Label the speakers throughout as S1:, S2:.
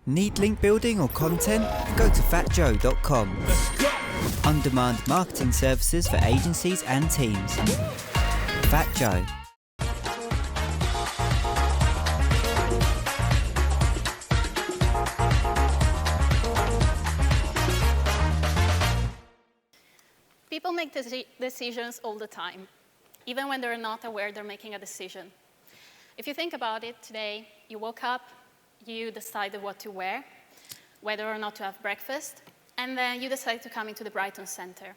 S1: Need link building or content? Go to fatjoe.com. On-demand marketing services for agencies and teams. Fat Joe.
S2: People make decisions all the time, even when they're not aware they're making a decision. If you think about it today, you woke up, you decided what to wear, whether or not to have breakfast, and then you decide to come into the Brighton Center.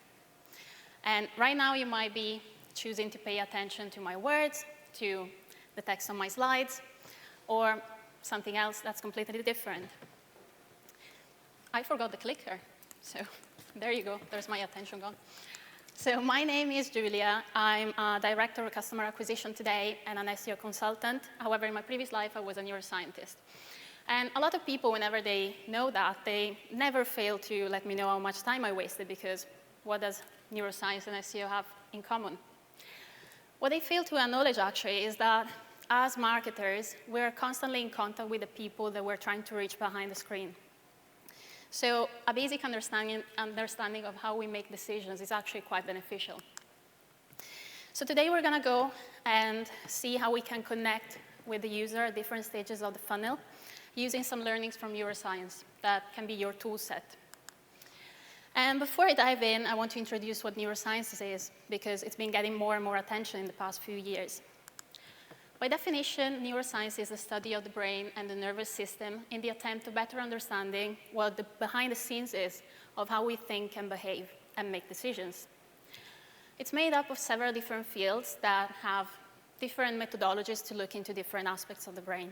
S2: And right now you might be choosing to pay attention to my words, to the text on my slides, or something else that's completely different. I forgot the clicker, so there you go, there's my attention gone. So my name is Giulia. I'm a director of customer acquisition today and an SEO consultant. However, in my previous life, I was a neuroscientist. And a lot of people, whenever they know that, they never fail to let me know how much time I wasted, because what does neuroscience and SEO have in common? What they fail to acknowledge, actually, is that as marketers, we're constantly in contact with the people that we're trying to reach behind the screen. So a basic understanding of how we make decisions is actually quite beneficial. So today we're going to go and see how we can connect with the user at different stages of the funnel using some learnings from neuroscience that can be your tool set. And before I dive in, I want to introduce what neuroscience is, because it's been getting more and more attention in the past few years. By definition, neuroscience is the study of the brain and the nervous system in the attempt to better understanding what the behind the scenes is of how we think and behave and make decisions. It's made up of several different fields that have different methodologies to look into different aspects of the brain.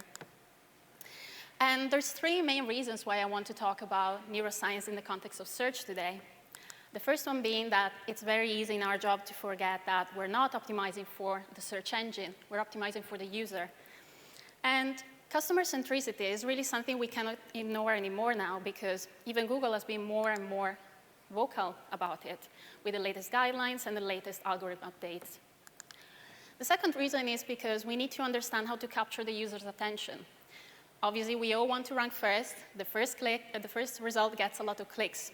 S2: And there's three main reasons why I want to talk about neuroscience in the context of search today. The first one being that it's very easy in our job to forget that we're not optimizing for the search engine, we're optimizing for the user. And customer centricity is really something we cannot ignore anymore now, because even Google has been more and more vocal about it with the latest guidelines and the latest algorithm updates. The second reason is because we need to understand how to capture the user's attention. Obviously, we all want to rank first. The first result gets a lot of clicks.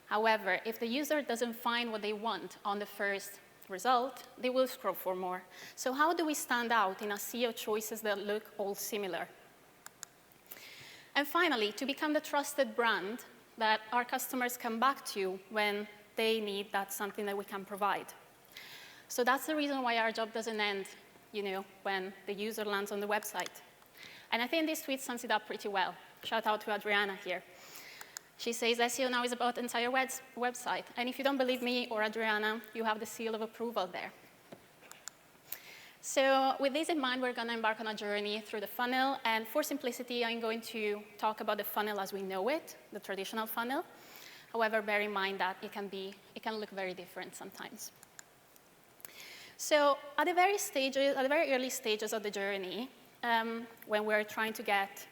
S2: However, if the user doesn't find what they want on the first result, they will scroll for more. So how do we stand out in a sea of choices that look all similar? And finally, to become the trusted brand that our customers come back to when they need that something that we can provide. So that's the reason why our job doesn't end, when the user lands on the website. And I think this tweet sums it up pretty well. Shout out to Adriana here. She says, SEO now is about the entire website. And if you don't believe me or Adriana, you have the seal of approval there. So with this in mind, we're going to embark on a journey through the funnel. And for simplicity, I'm going to talk about the funnel as we know it, the traditional funnel. However, bear in mind that it can look very different sometimes. So at the very early stages of the journey, when we're trying to get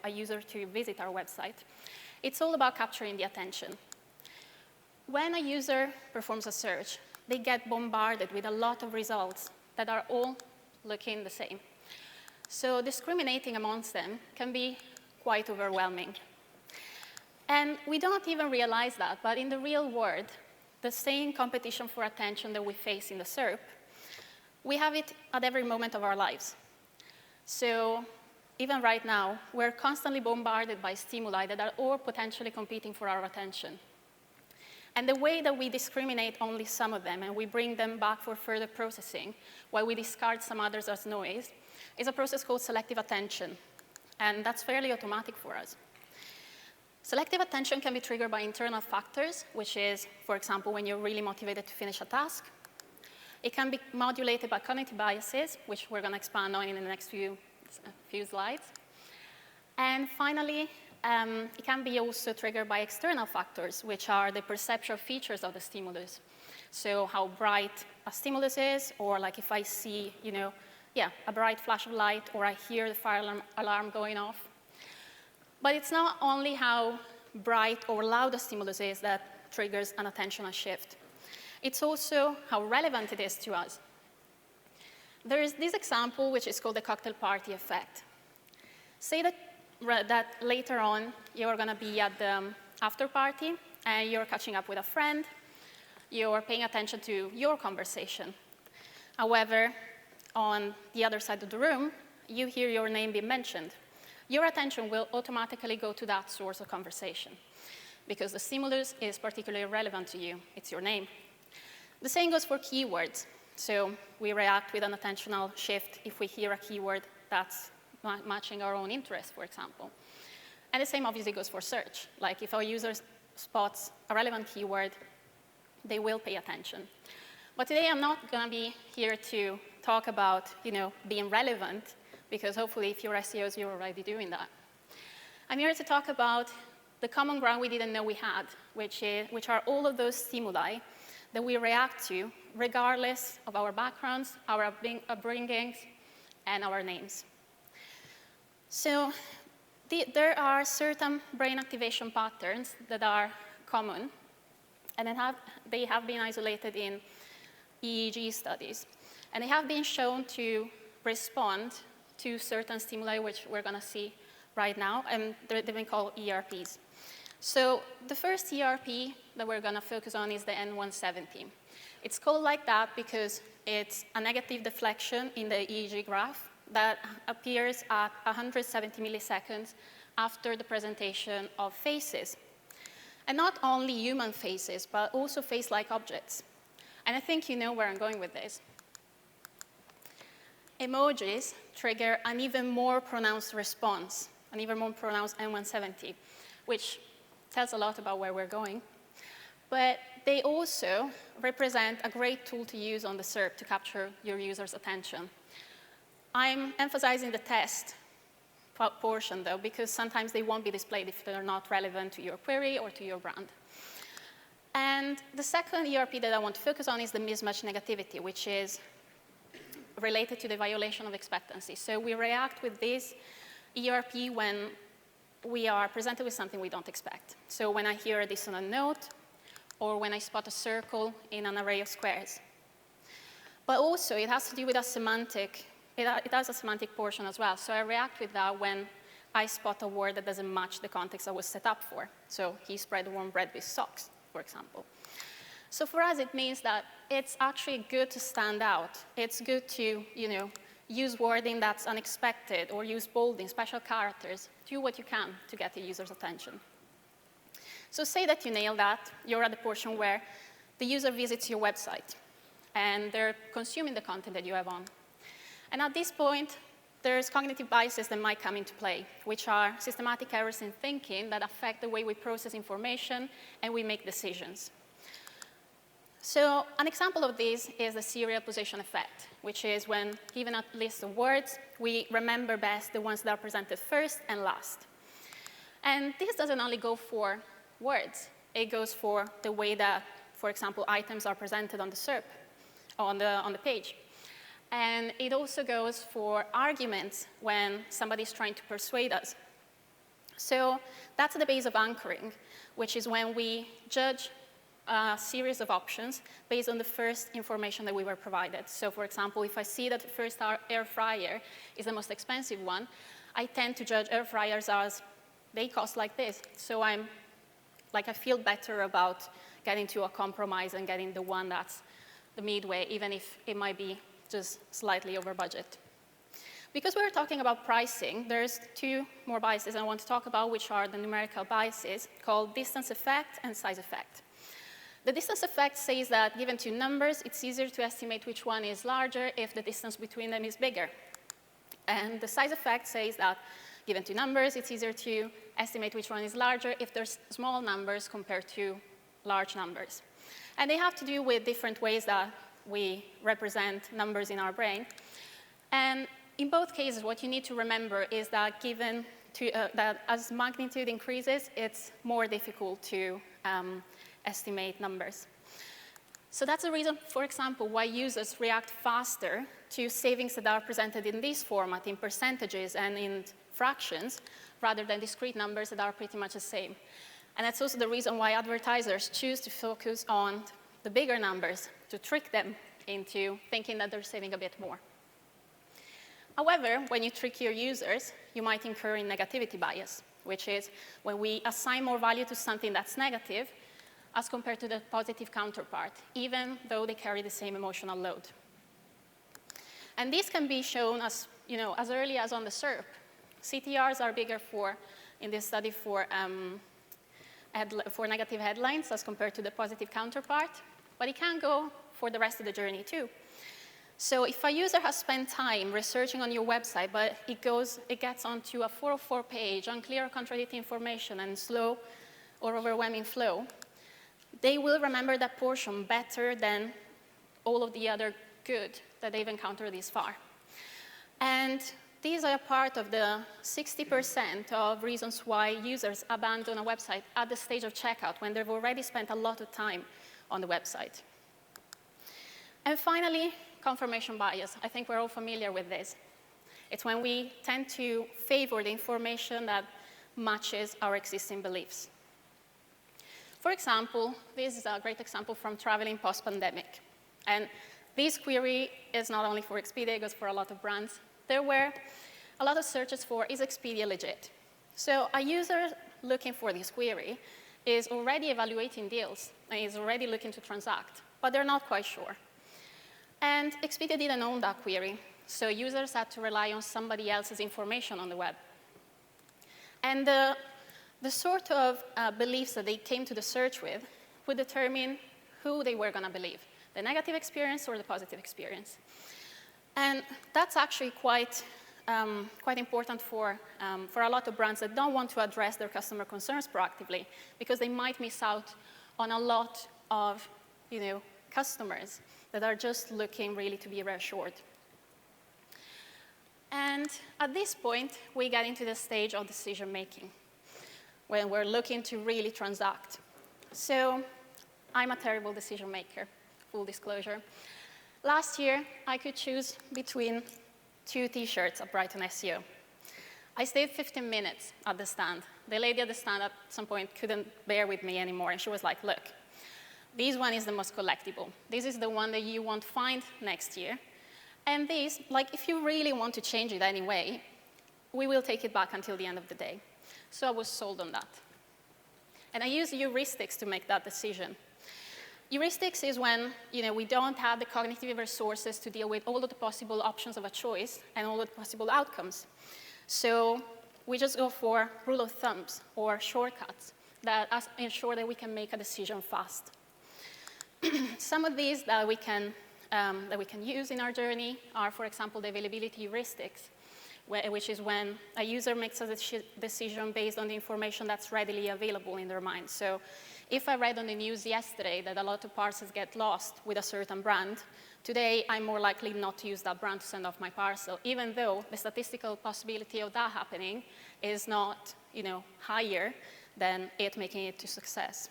S2: a user to visit our website, it's all about capturing the attention. When a user performs a search, they get bombarded with a lot of results that are all looking the same. So discriminating amongst them can be quite overwhelming. And we don't even realize that, but in the real world, the same competition for attention that we face in the SERP, we have it at every moment of our lives. So even right now, we're constantly bombarded by stimuli that are all potentially competing for our attention. And the way that we discriminate only some of them and we bring them back for further processing, while we discard some others as noise, is a process called selective attention. And that's fairly automatic for us. Selective attention can be triggered by internal factors, which is, for example, when you're really motivated to finish a task. It can be modulated by cognitive biases, which we're going to expand on in the next few slides. And finally, it can be also triggered by external factors, which are the perceptual features of the stimulus. So how bright a stimulus is, or like if I see, a bright flash of light, or I hear the fire alarm going off. But it's not only how bright or loud a stimulus is that triggers an attentional shift. It's also how relevant it is to us. There is this example, which is called the cocktail party effect. Say that that later on you're going to be at the after party and you're catching up with a friend, you're paying attention to your conversation. However, on the other side of the room, you hear your name being mentioned. Your attention will automatically go to that source of conversation because the stimulus is particularly relevant to you. It's your name. The same goes for keywords. So we react with an attentional shift if we hear a keyword that's matching our own interest, for example. And the same obviously goes for search. Like if our user spots a relevant keyword, they will pay attention. But today I'm not going to be here to talk about being relevant, because hopefully if you're SEOs, you're already doing that. I'm here to talk about the common ground we didn't know we had, which are all of those stimuli that we react to regardless of our backgrounds, our upbringings, and our names. So there are certain brain activation patterns that are common, and they have been isolated in EEG studies. And they have been shown to respond to certain stimuli, which we're going to see right now, and they've been called ERPs. So the first ERP that we're going to focus on is the N170. It's called like that because it's a negative deflection in the EEG graph that appears at 170 milliseconds after the presentation of faces. And not only human faces, but also face-like objects. And I think you know where I'm going with this. Emojis trigger an even more pronounced response, an even more pronounced N170, which tells a lot about where we're going. But they also represent a great tool to use on the SERP to capture your user's attention. I'm emphasizing the test portion, though, because sometimes they won't be displayed if they're not relevant to your query or to your brand. And the second ERP that I want to focus on is the mismatch negativity, which is related to the violation of expectancy. So we react with this ERP when we are presented with something we don't expect. So when I hear a dissonant note, or when I spot a circle in an array of squares. But also, it has to do with a semantic, it has a semantic portion as well. So I react with that when I spot a word that doesn't match the context I was set up for. So he spread warm bread with socks, for example. So for us, it means that it's actually good to stand out. It's good to, use wording that's unexpected, or use bolding, special characters. Do what you can to get the user's attention. So say that you nail that. You're at the portion where the user visits your website, and they're consuming the content that you have on. And at this point, there's cognitive biases that might come into play, which are systematic errors in thinking that affect the way we process information and we make decisions. So an example of this is the serial position effect, which is when given a list of words, we remember best the ones that are presented first and last. And this doesn't only go for words. It goes for the way that, for example, items are presented on the SERP, on the page. And it also goes for arguments when somebody's trying to persuade us. So that's the base of anchoring, which is when we judge a series of options based on the first information that we were provided. So for example, if I see that the first air fryer is the most expensive one, I tend to judge air fryers as they cost like this. So I feel better about getting to a compromise and getting the one that's the midway, even if it might be just slightly over budget. Because we're talking about pricing, there's two more biases I want to talk about, which are the numerical biases called distance effect and size effect. The distance effect says that given two numbers, it's easier to estimate which one is larger if the distance between them is bigger. And the size effect says that given two numbers, it's easier to estimate which one is larger if there's small numbers compared to large numbers. And they have to do with different ways that we represent numbers in our brain. And in both cases, what you need to remember is that that as magnitude increases, it's more difficult to estimate numbers. So that's the reason, for example, why users react faster to savings that are presented in this format, in percentages and in fractions, rather than discrete numbers that are pretty much the same. And that's also the reason why advertisers choose to focus on the bigger numbers to trick them into thinking that they're saving a bit more. However, when you trick your users, you might incur in negativity bias, which is when we assign more value to something that's negative as compared to the positive counterpart, even though they carry the same emotional load. And this can be shown as, as early as on the SERP. CTRs are bigger in this study for negative headlines as compared to the positive counterpart, but it can go for the rest of the journey too. So if a user has spent time researching on your website, but it gets onto a 404 page, unclear or contradicting information, and slow or overwhelming flow, they will remember that portion better than all of the other good that they've encountered this far. And these are part of the 60% of reasons why users abandon a website at the stage of checkout when they've already spent a lot of time on the website. And finally, confirmation bias. I think we're all familiar with this. It's when we tend to favor the information that matches our existing beliefs. For example, this is a great example from traveling post-pandemic. And this query is not only for Expedia, it goes for a lot of brands. There were a lot of searches for, is Expedia legit? So a user looking for this query is already evaluating deals and is already looking to transact, but they're not quite sure. And Expedia didn't own that query, so users had to rely on somebody else's information on the web. And the sort of beliefs that they came to the search with would determine who they were going to believe, the negative experience or the positive experience. And that's actually quite important for a lot of brands that don't want to address their customer concerns proactively, because they might miss out on a lot of customers that are just looking really to be reassured. And at this point, we get into the stage of decision making, when we're looking to really transact. So I'm a terrible decision maker, full disclosure. Last year, I could choose between 2 T-shirts at BrightonSEO. I stayed 15 minutes at the stand. The lady at the stand at some point couldn't bear with me anymore, and she was like, look, this one is the most collectible. This is the one that you won't find next year. And this, if you really want to change it anyway, we will take it back until the end of the day. So I was sold on that. And I used heuristics to make that decision. Heuristics is when we don't have the cognitive resources to deal with all of the possible options of a choice and all of the possible outcomes. So we just go for rule of thumbs or shortcuts that ensure that we can make a decision fast. Some of these that we can use in our journey are, for example, the availability heuristics, which is when a user makes a decision based on the information that's readily available in their mind. So if I read on the news yesterday that a lot of parcels get lost with a certain brand, today I'm more likely not to use that brand to send off my parcel, even though the statistical possibility of that happening is not higher than it making it to success.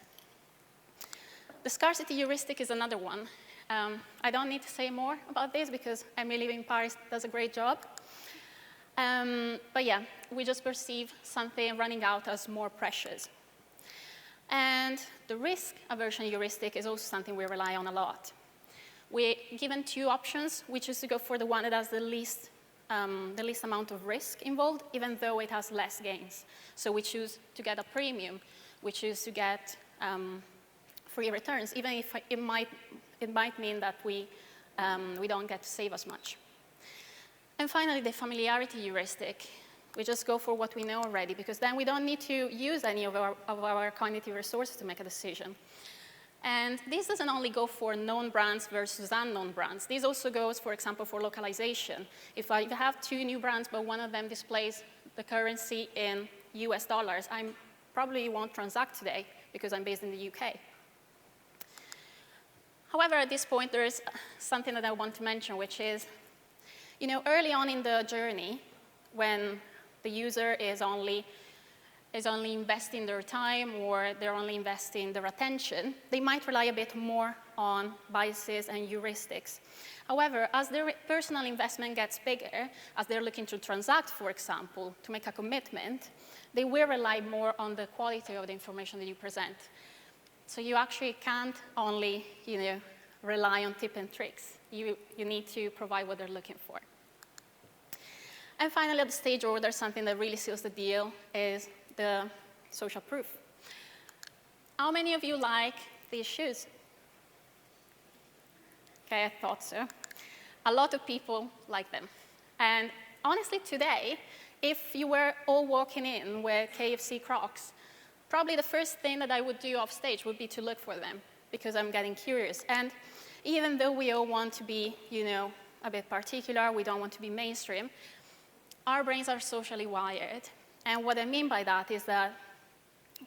S2: The scarcity heuristic is another one. I don't need to say more about this because Emily in Paris does a great job. But yeah, we just perceive something running out as more precious. And the risk aversion heuristic is also something we rely on a lot. We're given 2 options. We choose to go for the one that has the least amount of risk involved, even though it has less gains. So we choose to get a premium. We choose to get free returns, even if it might mean that we don't get to save as much. And finally, the familiarity heuristic. We just go for what we know already, because then we don't need to use any of our cognitive resources to make a decision. And this doesn't only go for known brands versus unknown brands. This also goes, for example, for localization. If I have 2 new brands, but one of them displays the currency in US dollars, I probably won't transact today because I'm based in the UK. However, at this point, there is something that I want to mention, which is, early on in the journey, when the user is only investing their time or they're only investing their attention, they might rely a bit more on biases and heuristics. However, as their personal investment gets bigger, as they're looking to transact, for example, to make a commitment, they will rely more on the quality of the information that you present. So you actually can't only, rely on tips and tricks. You need to provide what they're looking for. And finally, at the stage order, something that really seals the deal is the social proof. How many of you like these shoes? Okay, I thought so. A lot of people like them. And honestly, today, if you were all walking in with KFC Crocs, probably the first thing that I would do off stage would be to look for them, because I'm getting curious. And even though we all want to be, a bit particular, we don't want to be mainstream, our brains are socially wired. And what I mean by that is that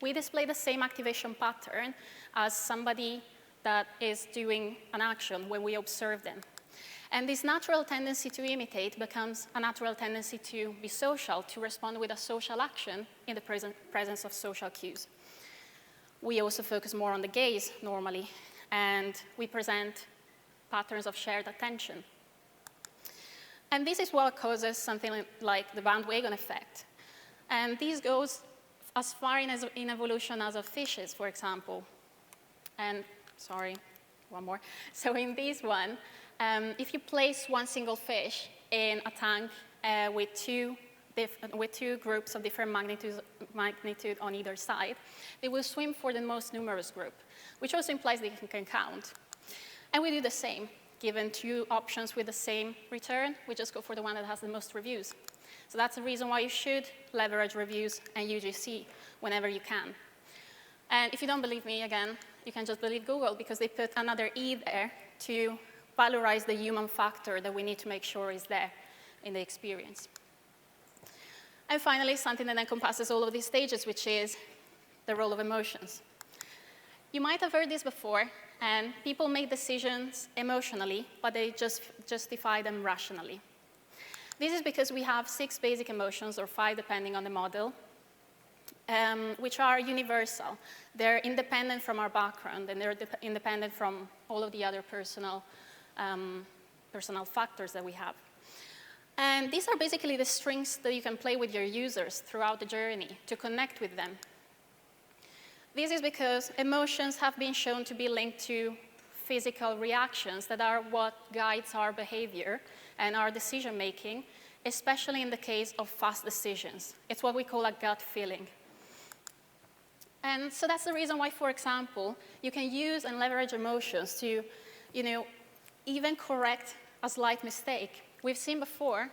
S2: we display the same activation pattern as somebody that is doing an action when we observe them. And this natural tendency to imitate becomes a natural tendency to be social, to respond with a social action in the presence of social cues. We also focus more on the gaze normally, and we present patterns of shared attention. And this is what causes something like the bandwagon effect. And this goes as far in evolution as of fishes, for example. And, sorry, one more. So in this one, if you place one single fish in a tank with two groups of different magnitude on either side, they will swim for the most numerous group, which also implies they can count. And we do the same. Given two options with the same return, we just go for the one that has the most reviews. So that's the reason why you should leverage reviews and UGC whenever you can. And if you don't believe me, again, you can just believe Google, because they put another E there to valorize the human factor that we need to make sure is there in the experience. And finally, something that encompasses all of these stages, which is the role of emotions. You might have heard this before, and people make decisions emotionally, but they just justify them rationally. This is because we have 6 basic emotions, or 5 depending on the model, which are universal. They're independent from our background, and they're independent from all of the other personal factors that we have. And these are basically the strings that you can play with your users throughout the journey to connect with them. This is because emotions have been shown to be linked to physical reactions that are what guides our behavior and our decision-making, especially in the case of fast decisions. It's what we call a gut feeling. And so that's the reason why, for example, you can use and leverage emotions to, even correct a slight mistake. We've seen before,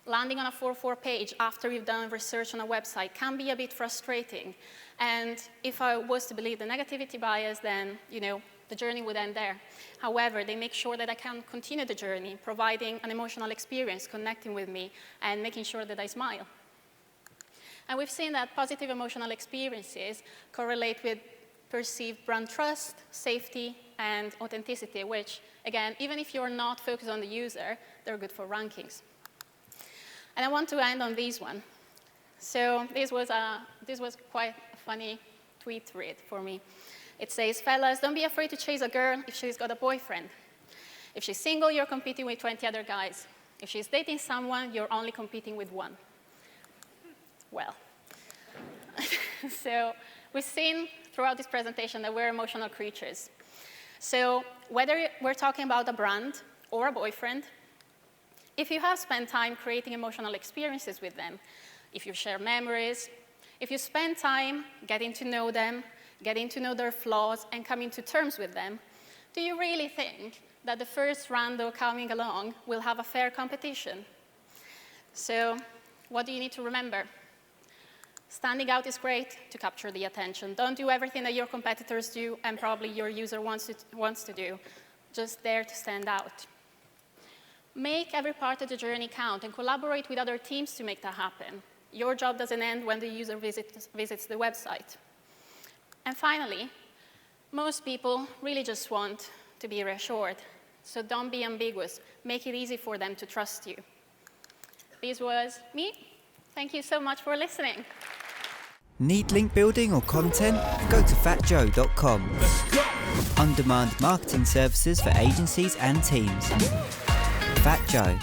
S2: landing on a 404 page after you've done research on a website can be a bit frustrating. And if I was to believe the negativity bias, then, the journey would end there. However, they make sure that I can continue the journey, providing an emotional experience, connecting with me, and making sure that I smile. And we've seen that positive emotional experiences correlate with perceived brand trust, safety, and authenticity, which, again, even if you're not focused on the user, they're good for rankings. And I want to end on this one. So this was quite a funny tweet read for me. It says, fellas, don't be afraid to chase a girl if she's got a boyfriend. If she's single, you're competing with 20 other guys. If she's dating someone, you're only competing with one. Well, so we've seen throughout this presentation that we're emotional creatures. So whether we're talking about a brand or a boyfriend, if you have spent time creating emotional experiences with them, if you share memories, if you spend time getting to know them, getting to know their flaws, and coming to terms with them, do you really think that the first rando coming along will have a fair competition? So what do you need to remember? Standing out is great to capture the attention. Don't do everything that your competitors do and probably your user wants to do. Just there to stand out. Make every part of the journey count and collaborate with other teams to make that happen. Your job doesn't end when the user visits the website. And finally, most people really just want to be reassured. So don't be ambiguous. Make it easy for them to trust you. This was me. Thank you so much for listening.
S1: Need link building or content? Go to fatjoe.com. On-demand marketing services for agencies and teams. Fat Joe.